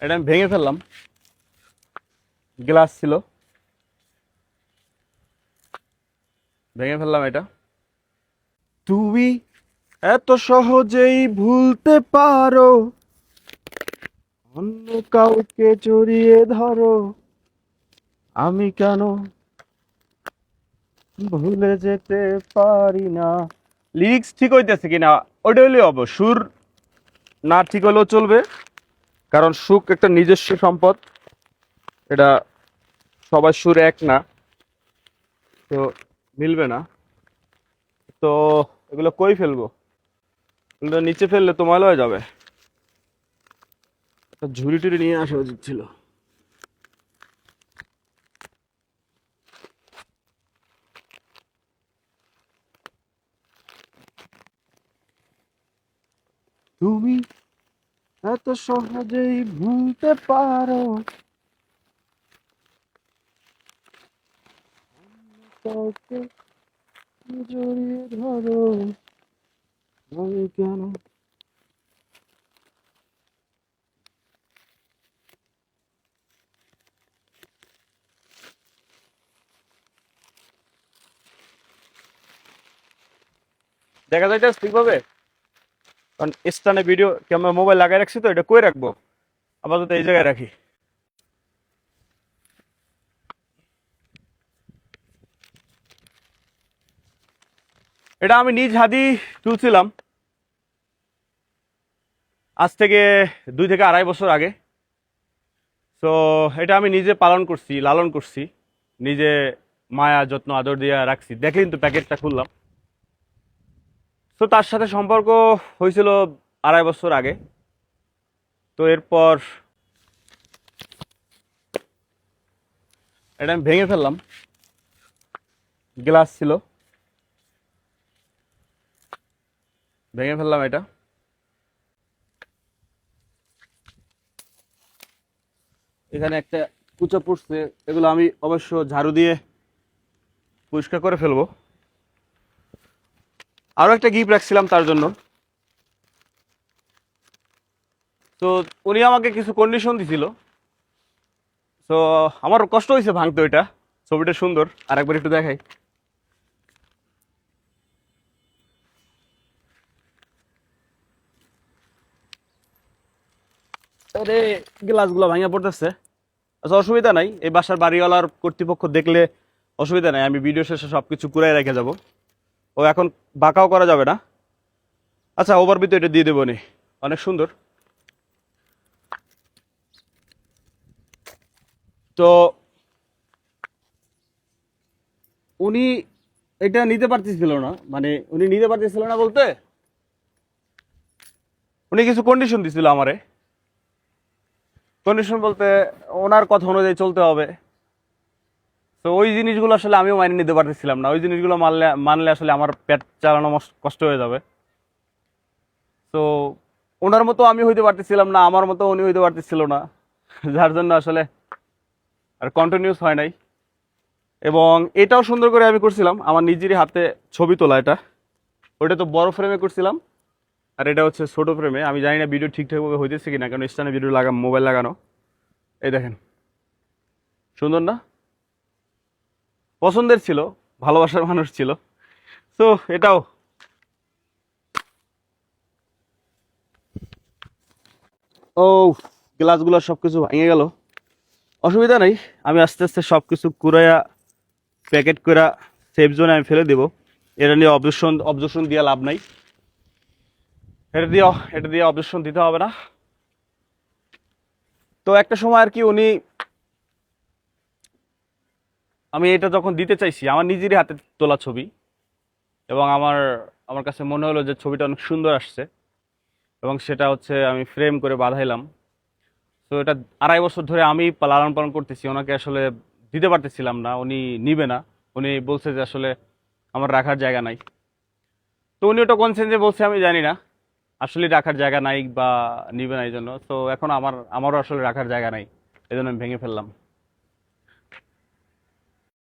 এটা আমি ভেঙে ফেললাম, গ্লাস ছিল, ভেঙে ফেললাম এটা। তুমি এত সহজেই ভুলতে পারো, অন্য কাউকে জড়িয়ে ধরো, আমি কেন ভুলে যেতে পারি না। লিরিক্স ঠিক হইতেছে কিনা ওইটা হইলেই হবে, সুর না ঠিক হলেও চলবে, কারণ সুখ একটা নিজস্ব সম্পদ, এটা সবার সুর এক না, তো মিলবে না। তো এগুলো কই ফেলবো? এগুলো নিচে ফেললে তো ময়লা হয়ে যাবে। একটা ঝুড়ি টুড়ি নিয়ে আসা উচিত ছিল। তুমি এত সহজেই ভুলতে পারো, কাউকে জড়িয়ে ধরো, আমি কেন। দেখা যাইতেছে ঠিকভাবে? কারণ স্টানে ভিডিও ক্যামেরা মোবাইল লাগাই রাখছি, তো এটা কই রাখবো? আপাতত এই জায়গায় রাখি। এটা আমি নিজ হাতেই তুলছিলাম আজ থেকে 2 থেকে 2.5 বছর আগে। তো এটা আমি নিজে পালন করছি, লালন করছি, নিজে মায়া যত্ন আদর দিয়ে রাখছি। দেখলেন তো প্যাকেটটা খুললাম। তো তার সাথে সম্পর্ক হয়েছিল 2.5 বছর আগে। তো এরপর এটা আমি ভেঙে ফেললাম, গ্লাস ছিল, ভেঙে ফেললাম এটা। এখানে একটা কুচো পড়ছে, এগুলো আমি অবশ্য ঝাড়ু দিয়ে পরিষ্কার করে ফেলবো। আরো একটা গিফট রাখছিলাম তার জন্য। তো উনি আমাকে কিছু কন্ডিশন দিছিল। তো আমার কষ্ট হয়েছে ভাঙতে ওইটা। ছবিটা সুন্দর, আর একবার একটু দেখাই। আরে গ্লাসগুলো ভাঙা পড়তেছে। আচ্ছা, অসুবিধা নাই, এই বাসার বাড়িওয়ালার কর্তৃপক্ষ দেখলে অসুবিধা নাই, আমি ভিডিও শেষে সবকিছু কুড়াই রেখে যাব। ও এখন বাঁকাও করা যাবে না। আচ্ছা, ওভার ভিতরে এটা দিয়ে দেবো নি, অনেক সুন্দর। তো উনি এটা নিতে পারতেছিল না, মানে উনি নিতে পারতেছিল না বলতে উনি কিছু কন্ডিশন দিছিল আমারে। কন্ডিশন বলতে ওনার কথা অনুযায়ী চলতে হবে। তো ওই জিনিসগুলো আসলে আমিও মাইনে নিতে পারতেছিলাম না। ওই জিনিসগুলো মানলে আসলে আমার পেট চালানো কষ্ট হয়ে যাবে। তো ওনার মতো আমি হইতে পারতেছিলাম না, আমার মতো উনি হইতে পারতেছিল না, যার জন্য আসলে আর কন্টিনিউস হয় নাই। এবং এটাও সুন্দর করে আমি করছিলাম আমার নিজেরই হাতে, ছবি তোলা এটা। ওটা তো বড় ফ্রেমে করছিলাম, আর এটা হচ্ছে ছোট ফ্রেমে। আমি জানি না ভিডিও ঠিকঠাকভাবে হইতেছে কিনা, কারণ স্ট্যান্ডে ভিডিও মোবাইল লাগানো। এই দেখেন, সুন্দর না? পছন্দের ছিল, ভালোবাসার মানুষ ছিল। তো এটাও। ও, গ্লাসগুলো সবকিছু ভেঙে গেল। অসুবিধা নেই, আমি আস্তে আস্তে সবকিছু কুড়াইয়া প্যাকেট করে সেফ জোনে আমি ফেলে দেব। এটা নিয়ে অবজেকশন দিয়ে লাভ নাই। এটা দিয়ে অবজেকশন দিতে হবে না। তো একটা সময় আর কি উনি, আমি এটা যখন দিতে চাইছি, আমার নিজেরই হাতে তোলা ছবি, এবং আমার আমার কাছে মনে হলো যে ছবিটা অনেক সুন্দর আসছে, এবং সেটা হচ্ছে আমি ফ্রেম করে বাঁধাইলাম। তো এটা 2.5 বছর ধরে আমি লালন পালন করতেছি, ওনাকে আসলে দিতে পারতেছিলাম না, উনি নিবে না। উনি বলছে যে আসলে আমার রাখার জায়গা নাই। তো উনি ওটা কোন সেন্সে বলছে আমি জানি না, আসলে রাখার জায়গা নাই বা নিবে না এই জন্য। তো এখন আমারও আসলে রাখার জায়গা নাই, এই জন্য আমি ভেঙে ফেললাম।